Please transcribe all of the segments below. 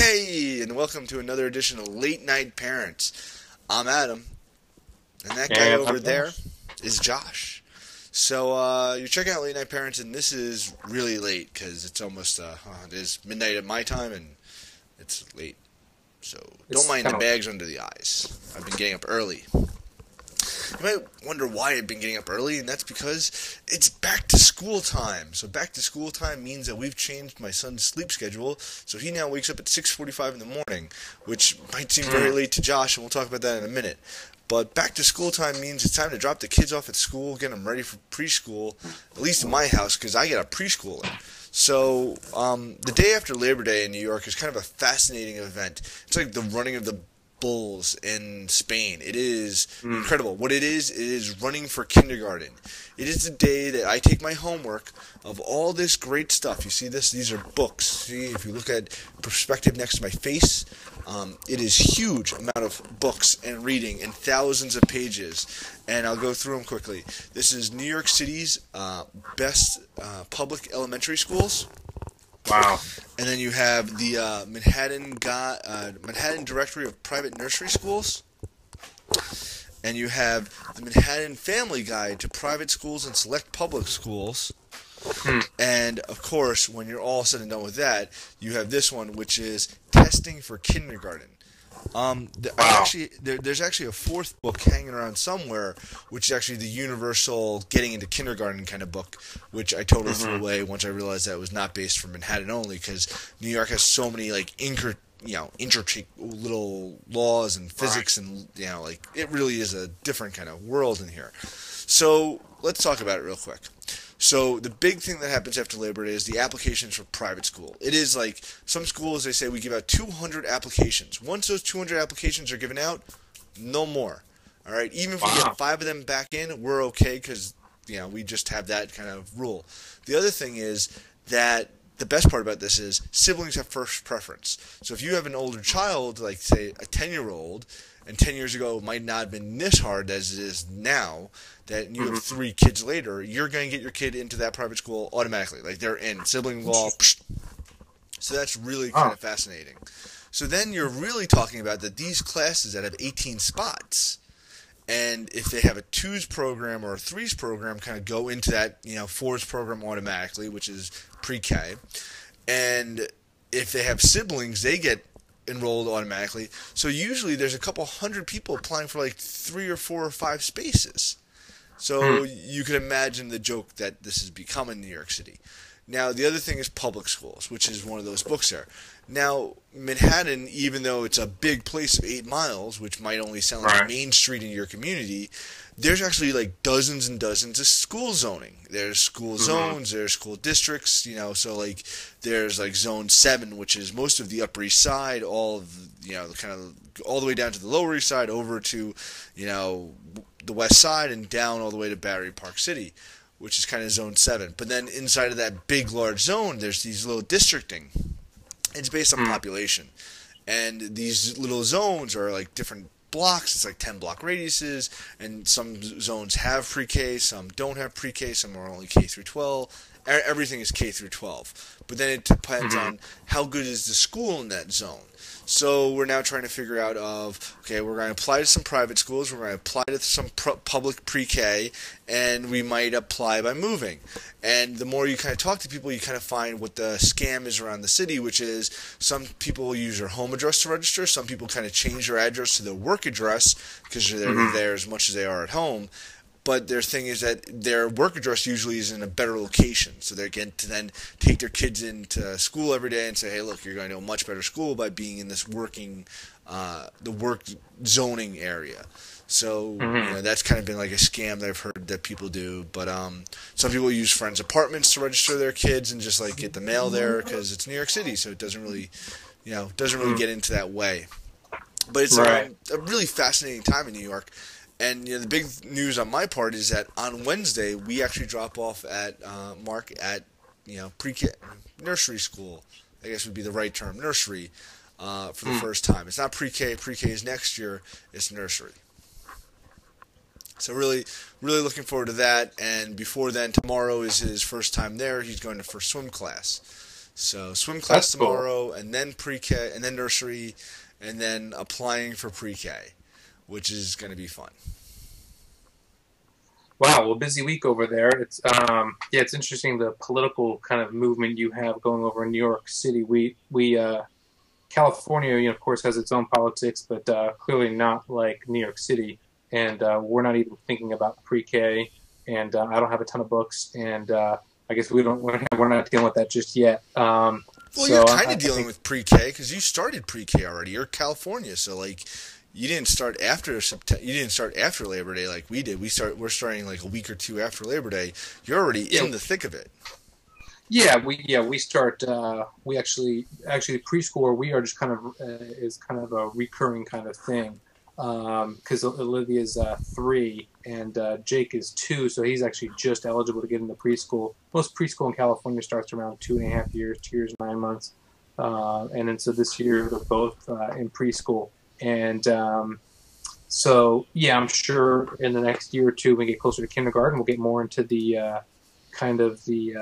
Hey, and welcome to another edition of Late Night Parents. I'm Adam, and that guy over there is Josh. So you're checking out Late Night Parents, and this is really late because it's almost it is midnight at my time, and it's late. So don't mind the bags under the eyes. I've been getting up early. You might wonder why I've been getting up early, and that's because it's back to school time. So back to school time means that we've changed my son's sleep schedule, so he now wakes up at 6:45 in the morning, which might seem very late to Josh, and we'll talk about that in a minute. But back to school time means it's time to drop the kids off at school, get them ready for preschool, at least in my house, because I get a preschooler. So the day after Labor Day in New York is kind of a fascinating event. It's like the running of the bulls in Spain. It is incredible. What it is running for kindergarten. It is the day that I take my homework of all this great stuff. You see this? These are books. See, if you look at perspective next to my face, it is huge amount of books and reading and thousands of pages. And I'll go through them quickly. This is New York City's best public elementary schools. Wow. And then you have the Manhattan Directory of Private Nursery Schools. And you have the Manhattan Family Guide to Private Schools and Select Public Schools. And, of course, when you're all said and done with that, you have this one, which is Testing for Kindergarten. There's actually a fourth book hanging around somewhere, which is actually the universal getting into kindergarten kind of book, which I totally threw away once I realized that it was not based for Manhattan only, because New York has so many intricate little laws and physics, and it really is a different kind of world in here. So let's talk about it real quick. So the big thing that happens after Labor Day is the applications for private school. It is like some schools, they say we give out 200 applications. Once those 200 applications are given out, no more. All right, even if we get 5 of them back in, we're okay because we just have that kind of rule. The other thing is that the best part about this is siblings have first preference. So if you have an older child, like say a 10-year-old, and 10 years ago it might not have been this hard as it is now, that you have 3 kids later, you're going to get your kid into that private school automatically. Like they're in. Sibling law. So that's really kind of fascinating. So then you're really talking about that these classes that have 18 spots, and if they have a 2s program or a 3s program, kind of go into that 4s program automatically, which is pre-K. And if they have siblings, they get enrolled automatically. So usually there's a couple hundred people applying for like 3 or 4 or 5 spaces. So you can imagine the joke that this has become in New York City. Now, the other thing is public schools, which is one of those books there. Now, Manhattan, even though it's a big place of 8 miles, which might only sound like Main Street in your community, there's actually like dozens and dozens of school zoning. There's school zones, there's school districts, so like there's like Zone 7, which is most of the Upper East Side, all of, kind of all the way down to the Lower East Side, over to, the West Side, and down all the way to Battery Park City, which is kind of Zone 7. But then inside of that big, large zone, there's these little districting. It's based on population. And these little zones are like different blocks. It's like 10-block radiuses, and some zones have pre-K, some don't have pre-K, some are only K through 12. Everything is K through 12. But then it depends on how good is the school in that zone. So we're now trying to figure out we're going to apply to some private schools, we're going to apply to some public pre-K, and we might apply by moving. And the more you kind of talk to people, you kind of find what the scam is around the city, which is some people will use their home address to register, some people kind of change their address to their work address because they're there as much as they are at home. But their thing is that their work address usually is in a better location. So they get to then take their kids into school every day and say, hey, look, you're going to a much better school by being in this the work zoning area. So that's kind of been like a scam that I've heard that people do. But some people use friends' apartments to register their kids and just like get the mail there because it's New York City, so it doesn't really get into that way. But it's a really fascinating time in New York. And the big news on my part is that on Wednesday we actually drop off at Mark at pre-K nursery school. I guess would be the right term, nursery, for the first time. It's not pre-K. Pre-K is next year. It's nursery. So really, really looking forward to that. And before then, tomorrow is his first time there. He's going to first swim class. So swim class That's cool. tomorrow, and then pre-K, and then nursery, and then applying for pre-K, which is going to be fun. Wow, well, busy week over there. It's yeah, it's interesting the political kind of movement you have going over in New York City. We California, of course, has its own politics, but clearly not like New York City. And we're not even thinking about pre-K. And I don't have a ton of books, and I guess we don't. We're not dealing with that just yet. Well, you're So kind of I dealing think with pre-K because you started pre-K already. You're California, so like you didn't start after September. You didn't start after Labor Day like we did. We're starting like a week or two after Labor Day. You're already yeah, in the thick of it. we start. We actually preschool. We are just kind of is kind of a recurring kind of thing because Olivia's 3 and Jake is 2, so he's actually just eligible to get into preschool. Most preschool in California starts around 2.5 years, 2 years 9 months, and then so this year they're both in preschool, and so yeah, I'm sure in the next year or two, when we get closer to kindergarten, we'll get more into the kind of the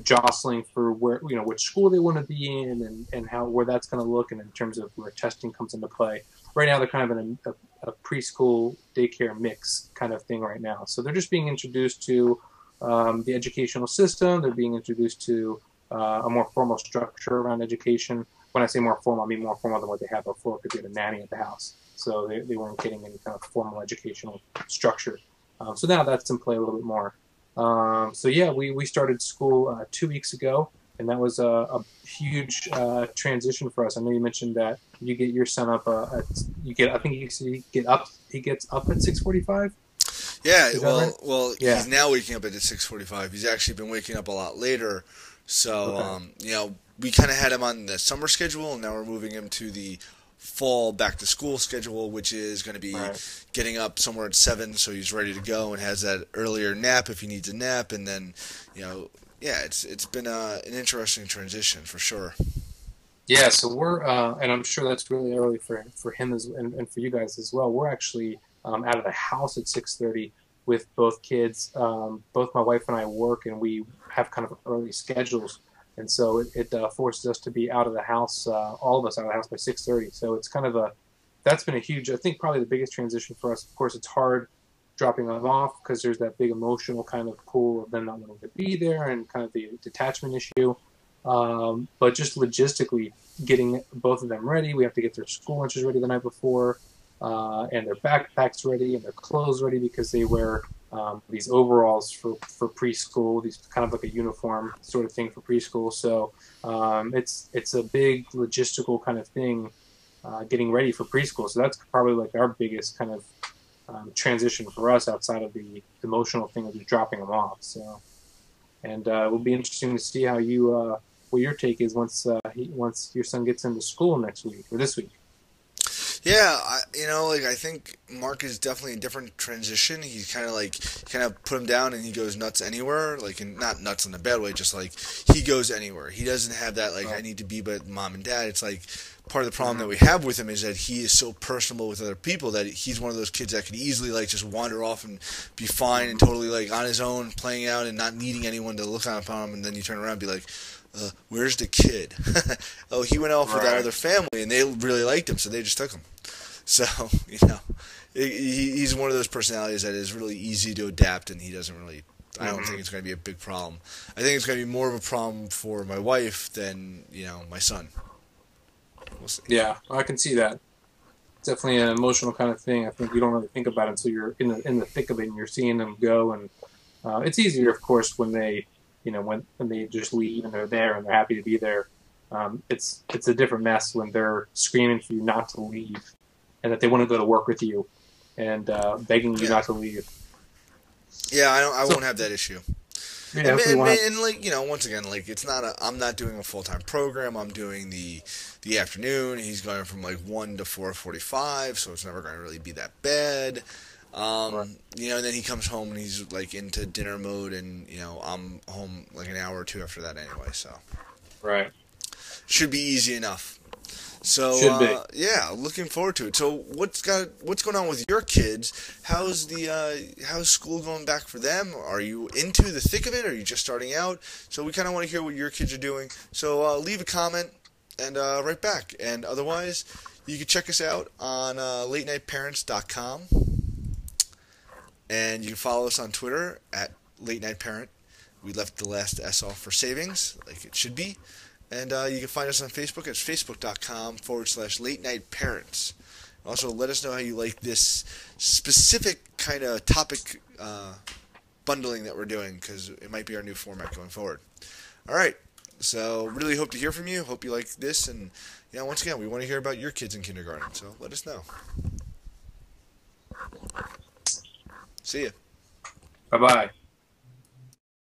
jostling for where which school they want to be in and how where that's going to look and in terms of where testing comes into play. Right now they're kind of in a preschool daycare mix kind of thing right now. So they're just being introduced to the educational system. They're being introduced to a more formal structure around education. When I say more formal, I mean more formal than what they had before because they had a nanny at the house. So they weren't getting any kind of formal educational structure. So now that's in play a little bit more. So yeah, we started school 2 weeks ago, and that was a huge transition for us. I know you mentioned that you get your son up. You get I think you get up. He gets up at 6:45. Yeah, Is that right? he's Yeah. now waking up at 6:45. He's actually been waking up a lot later. So, Okay. we kind of had him on the summer schedule, and now we're moving him to the fall back to school schedule, which is going to All be right. getting up somewhere at 7, so he's ready to go and has that earlier nap if he needs a nap, and then, yeah, it's been an interesting transition for sure. Yeah. So we're and I'm sure that's really early for him and for you guys as well. We're actually out of the house at 6:30 with both kids. Both my wife and I work, and we have kind of early schedules, and so it forces us to be out of the house, all of us out of the house by 6:30. So it's kind of that's been a huge, I think, probably the biggest transition for us. Of course, it's hard dropping them off because there's that big emotional kind of pull of them not wanting to be there and kind of the detachment issue. But just logistically, getting both of them ready, we have to get their school lunches ready the night before, and their backpacks ready and their clothes ready because they wear these overalls for preschool, these kind of like a uniform sort of thing for preschool. So it's a big logistical kind of thing getting ready for preschool. So that's probably like our biggest kind of transition for us outside of the emotional thing of just dropping them off. So and it will be interesting to see how you what your take is once your son gets into school next week or this week. Yeah, I think Mark is definitely a different transition. He's kind of like kind of put him down and he goes nuts anywhere, like and not nuts in a bad way, just like he goes anywhere. He doesn't have that like I Right. need to be but mom and dad. It's like part of the problem Mm-hmm. that we have with him is that he is so personable with other people that he's one of those kids that could easily like just wander off and be fine and totally like on his own playing out and not needing anyone to look upon him. And then you turn around and be like, where's the kid? Oh, he went off with that Right. other family and they really liked him, so they just took him. So, he's one of those personalities that is really easy to adapt, and he doesn't really. I don't think Mm-hmm. it's going to be a big problem. I think it's going to be more of a problem for my wife than my son. We'll see. Yeah, I can see that. It's definitely an emotional kind of thing. I think you don't really think about it until you're in the thick of it and you're seeing them go. And it's easier, of course, when they, when they just leave and they're there and they're happy to be there. It's a different mess when they're screaming for you not to leave and that they want to go to work with you and begging you Yeah, not to leave. yeah. I So won't have that issue. yeah, And, hopefully and, we'll have. and like once again, like it's not a. I'm not doing a full time program. I'm doing the afternoon. He's going from like 1 to 4:45, so it's never going to really be that bad. Right. And then he comes home and he's like into dinner mode, and I'm home like an hour or two after that anyway, so Right. should be easy enough. So Should be. yeah, looking forward to it. So what's going on with your kids? How's school going back for them? Are you into the thick of it? Are you just starting out? So we kind of want to hear what your kids are doing. So leave a comment and write back. And otherwise, you can check us out on latenightparents.com, and you can follow us on Twitter at latenightparent. We left the last S off for savings, like it should be. And you can find us on Facebook at facebook.com/late night parents. Also, let us know how you like this specific kind of topic bundling that we're doing, because it might be our new format going forward. All right. So really hope to hear from you. Hope you like this. And once again, we want to hear about your kids in kindergarten. So let us know. See ya. Bye-bye.